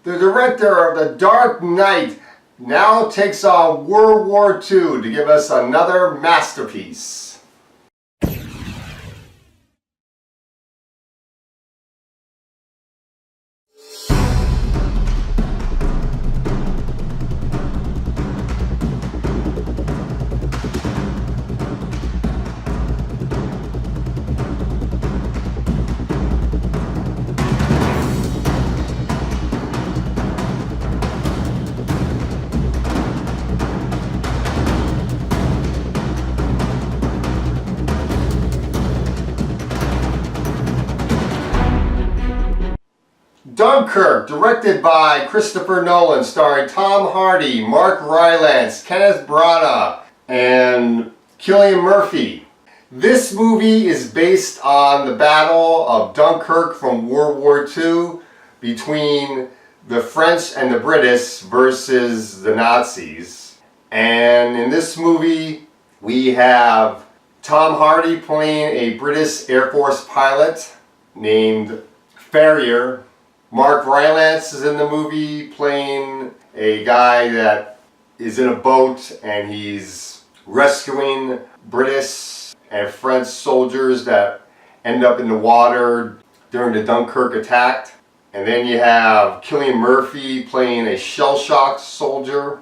The director of The Dark Knight now takes on World War II to give us another masterpiece. Dunkirk, directed by Christopher Nolan, starring Tom Hardy, Mark Rylance, Kenneth Branagh, and Cillian Murphy. This movie is based on the Battle of Dunkirk from World War II between the French and the British versus the Nazis. And in this movie, we have Tom Hardy playing a British Air Force pilot named Farrier. Mark Rylance is in the movie playing a guy that is in a boat and he's rescuing British and French soldiers that end up in the water during the Dunkirk attack. And then you have Cillian Murphy playing a shell-shocked soldier.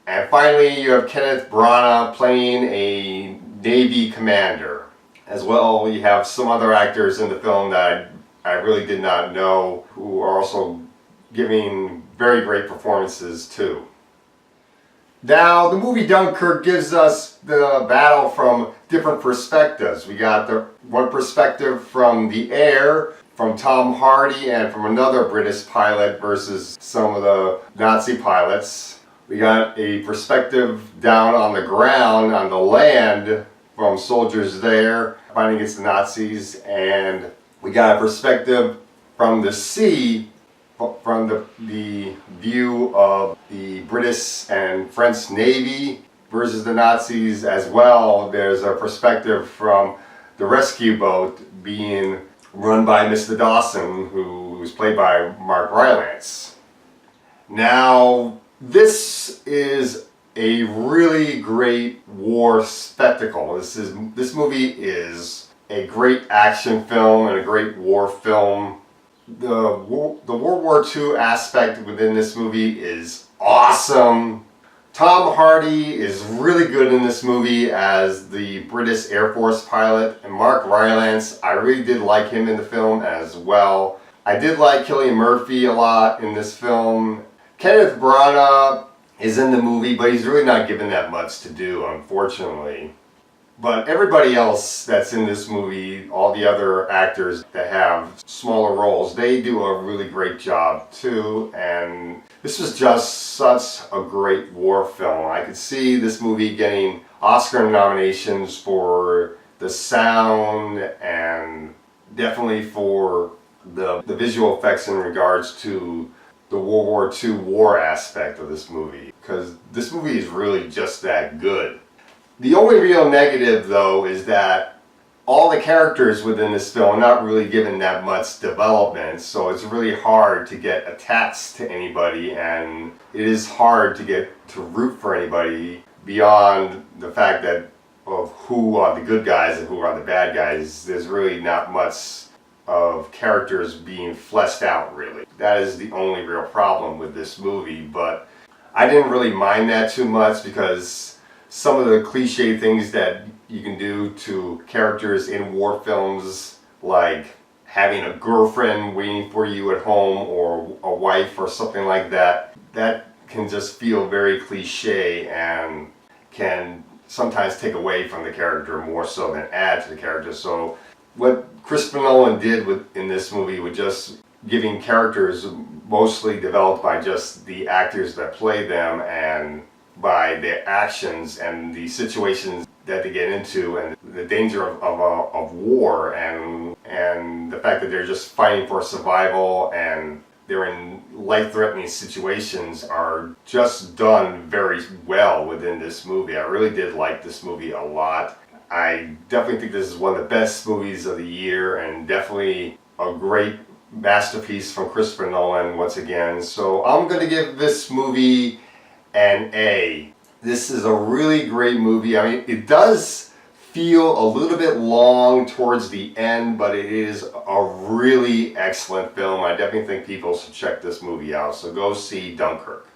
And finally you have Kenneth Branagh playing a Navy commander. As well, you have some other actors in the film that I really did not know, who are also giving very great performances too. Now, the movie Dunkirk gives us the battle from different perspectives. We got the one perspective from the air, from Tom Hardy, and from another British pilot versus some of the Nazi pilots. We got a perspective down on the ground, on the land, from soldiers there fighting against the Nazis, and we got a perspective from the sea, from the view of the British and French Navy versus the Nazis as well. There's a perspective from the rescue boat being run by Mr. Dawson, who was played by Mark Rylance. Now, this is a really great war spectacle. This movie is a great action film and a great war film. The World War II aspect within this movie is awesome. Tom Hardy is really good in this movie as the British Air Force pilot, and Mark Rylance, I really did like him in the film as well. I did like Cillian Murphy a lot in this film. Kenneth Branagh is in the movie, but he's really not given that much to do, unfortunately. But everybody else that's in this movie, all the other actors that have smaller roles, they do a really great job too. And this was just such a great war film. I could see this movie getting Oscar nominations for the sound and definitely for the visual effects in regards to the World War II war aspect of this movie, because this movie is really just that good. The only real negative, though, is that all the characters within this film are not really given that much development, so it's really hard to get attached to anybody, and it is hard to get to root for anybody beyond the fact that of who are the good guys and who are the bad guys. There's really not much of characters being fleshed out, really. That is the only real problem with this movie, but I didn't really mind that too much, because some of the cliche things that you can do to characters in war films, like having a girlfriend waiting for you at home or a wife or something like that, that can just feel very cliche and can sometimes take away from the character more so than add to the character. So what Christopher Nolan did in this movie with just giving characters mostly developed by just the actors that play them and by their actions and the situations that they get into and the danger of war and the fact that they're just fighting for survival and they're in life-threatening situations are just done very well within this movie. I really did like this movie a lot. I definitely think this is one of the best movies of the year and definitely a great masterpiece from Christopher Nolan once again. So I'm going to give this movie an A. This is a really great movie. I mean, it does feel a little bit long towards the end, but it is a really excellent film. I definitely think people should check this movie out. So go see Dunkirk.